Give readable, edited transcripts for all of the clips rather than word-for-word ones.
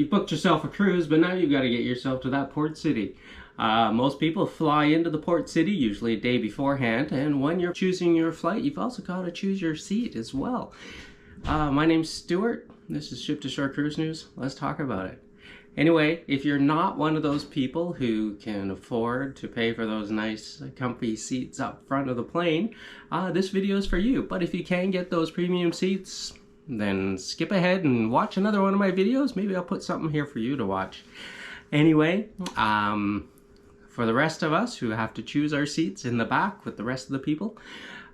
You've booked yourself a cruise, but now you've got to get yourself to that port city. Most people fly into the port city usually a day beforehand, and when you're choosing your flight, you've also got to choose your seat as well. My name's Stuart. This is Ship to Shore Cruise News. Let's talk about it. Anyway, if you're not one of those people who can afford to pay for those nice comfy seats up front of the plane, this video is for you. But if you can get those premium seats, then skip ahead and watch another one of my videos. Maybe I'll put something here for you to watch. Anyway, for the rest of us who have to choose our seats in the back with the rest of the people,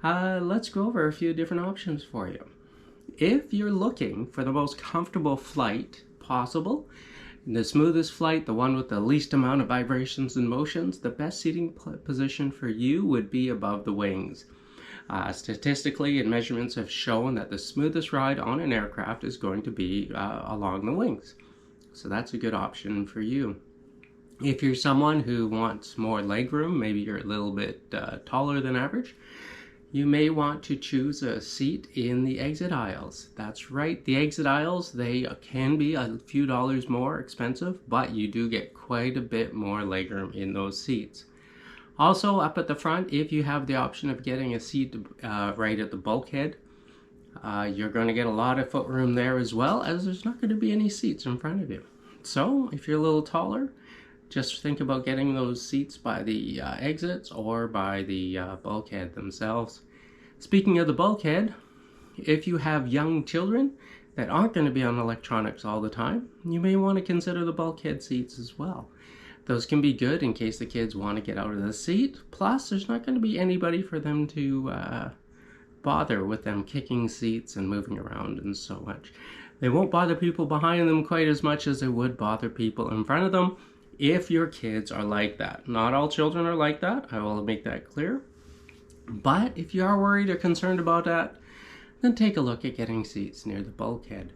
let's go over a few different options for you. If you're looking for the most comfortable flight possible, the smoothest flight, the one with the least amount of vibrations and motions, the best seating position for you would be above the wings. Statistically, and measurements have shown that the smoothest ride on an aircraft is going to be along the wings. So that's a good option for you. If you're someone who wants more legroom, maybe you're a little bit taller than average, you may want to choose a seat in the exit aisles. That's right, the exit aisles, they can be a few dollars more expensive, but you do get quite a bit more legroom in those seats. Also, up at the front, if you have the option of getting a seat right at the bulkhead, you're going to get a lot of foot room there as well, as there's not going to be any seats in front of you. So, if you're a little taller, just think about getting those seats by the exits or by the bulkhead themselves. Speaking of the bulkhead, if you have young children that aren't going to be on electronics all the time, you may want to consider the bulkhead seats as well. Those can be good in case the kids want to get out of the seat. Plus, there's not going to be anybody for them to bother with them kicking seats and moving around and so much. They won't bother people behind them quite as much as they would bother people in front of them if your kids are like that. Not all children are like that. I will make that clear. But if you are worried or concerned about that, then take a look at getting seats near the bulkhead.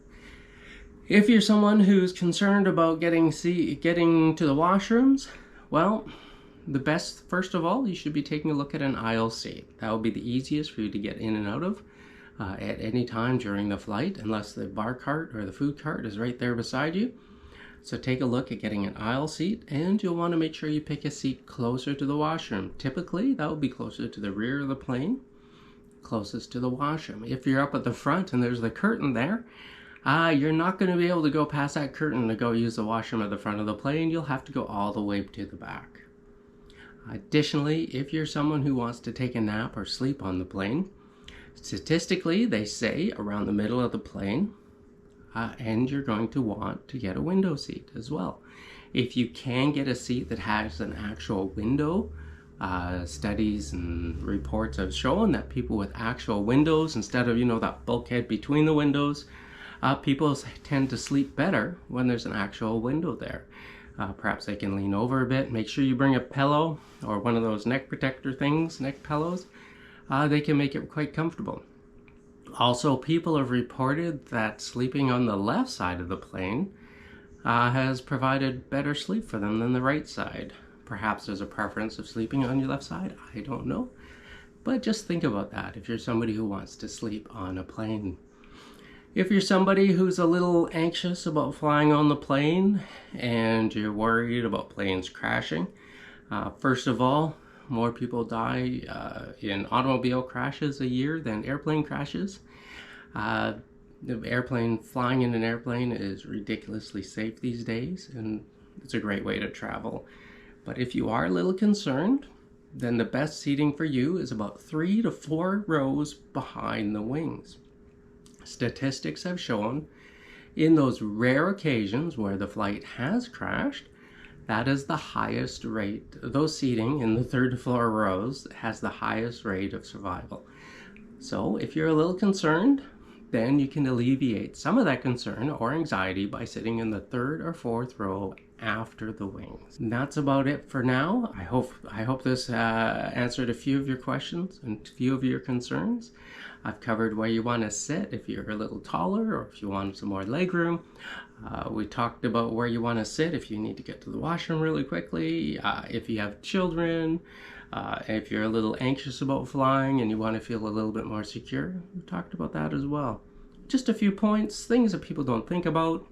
If you're someone who's concerned about getting to the washrooms, well, the best, first of all, you should be taking a look at an aisle seat. That will be the easiest for you to get in and out of at any time during the flight, unless the bar cart or the food cart is right there beside you. So take a look at getting an aisle seat, and you'll want to make sure you pick a seat closer to the washroom. Typically, that will be closer to the rear of the plane, closest to the washroom. If you're up at the front and there's the curtain there, you're not going to be able to go past that curtain to go use the washroom at the front of the plane. You'll have to go all the way to the back. Additionally, if you're someone who wants to take a nap or sleep on the plane, statistically they say around the middle of the plane, and you're going to want to get a window seat as well. If you can get a seat that has an actual window, studies and reports have shown that people with actual windows, instead of, that bulkhead between the windows, people tend to sleep better when there's an actual window there. Perhaps they can lean over a bit. Make sure you bring a pillow or one of those neck protector things, neck pillows. They can make it quite comfortable. Also, people have reported that sleeping on the left side of the plane has provided better sleep for them than the right side. Perhaps there's a preference of sleeping on your left side. I don't know. But just think about that if you're somebody who wants to sleep on a plane. If you're somebody who's a little anxious about flying on the plane and you're worried about planes crashing, first of all, more people die in automobile crashes a year than airplane crashes. Flying in an airplane is ridiculously safe these days, and it's a great way to travel. But if you are a little concerned, then the best seating for you is about 3 to 4 rows behind the wings. Statistics have shown in those rare occasions where the flight has crashed, that is the highest rate. Those seating in the 3rd to 4 rows has the highest rate of survival. So if you're a little concerned, then you can alleviate some of that concern or anxiety by sitting in the 3rd or 4th row after the wings. And that's about it for now. I hope this answered a few of your questions and a few of your concerns. I've covered where you want to sit if you're a little taller or if you want some more legroom. We talked about where you want to sit if you need to get to the washroom really quickly, if you have children, if you're a little anxious about flying and you want to feel a little bit more secure. We talked about that as well. Just a few points, things that people don't think about.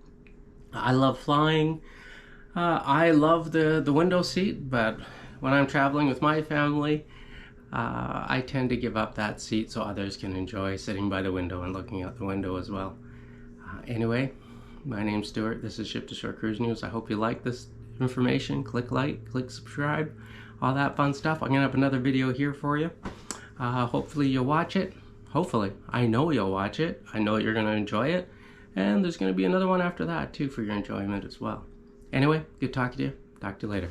I love flying. I love the window seat, but when I'm traveling with my family, I tend to give up that seat so others can enjoy sitting by the window and looking out the window as well. Anyway, my name's Stuart. This is Ship to Shore Cruise News. I hope you like this information. Click like, click subscribe, all that fun stuff. I'm gonna have another video here for you. Hopefully you'll watch it. Hopefully, I know you'll watch it. I know you're gonna enjoy it. And there's gonna be another one after that too for your enjoyment as well. Anyway, good talking to you. Talk to you later.